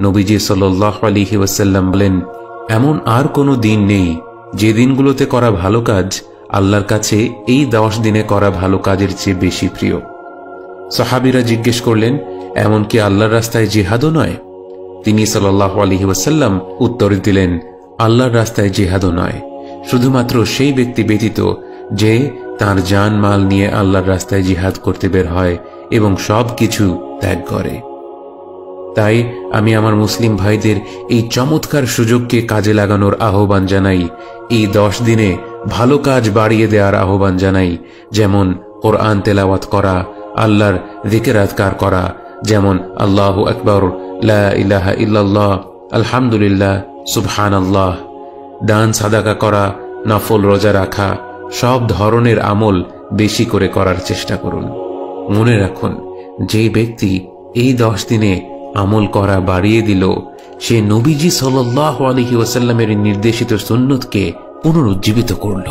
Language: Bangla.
নবীজি সাল্লাল্লাহু আলাইহি ওয়াসাল্লাম বলেন, এমন আর কোনো দিন নেই যে দিনগুলোতে করা ভালো কাজ আল্লাহর কাছে এই 10 দিনে করা ভালো কাজের চেয়ে বেশি প্রিয়। সাহাবীরা জিজ্ঞেস করলেন, এমন কি আল্লাহর রাস্তায় জিহাদও নয়? তিনি সাল্লাল্লাহু আলাইহি ওয়াসাল্লাম উত্তর দিলেন, আল্লাহর রাস্তায় জিহাদও নয়, শুধুমাত্র সেই ব্যক্তি ব্যতীত যে তার জান মাল নিয়ে আল্লাহর রাস্তায় জিহাদ করতে বের হয় এবং সব কিছু ত্যাগ করে। তাই আমি আমার মুসলিম ভাইদের এই চমৎকার সুযোগকে কাজে লাগানোর আহ্বান জানাই, এই 10 দিনে ভালো কাজ বাড়িয়ে দেওয়ার আহ্বান জানাই, যেমন কোরআন তেলাওয়াত করা, আল্লাহর যিকির আযকার করা, যেমন আল্লাহু আকবার, লা ইলাহা ইল্লাল্লাহ, আলহামদুলিল্লাহ, সুবহানাল্লাহ, দান সাদাকা করা, নফল রোজা রাখা, সব ধরনের আমল বেশি করে করার চেষ্টা করুন। মনে রাখুন, যে ব্যক্তি এই 10 দিনে আমল করা বাড়িয়ে দিল, সে নবীজি সাল্লাল্লাহু আলাইহি ওয়াসাল্লামের নির্দেশিত সুন্নতকে পুনরুজ্জীবিত করল।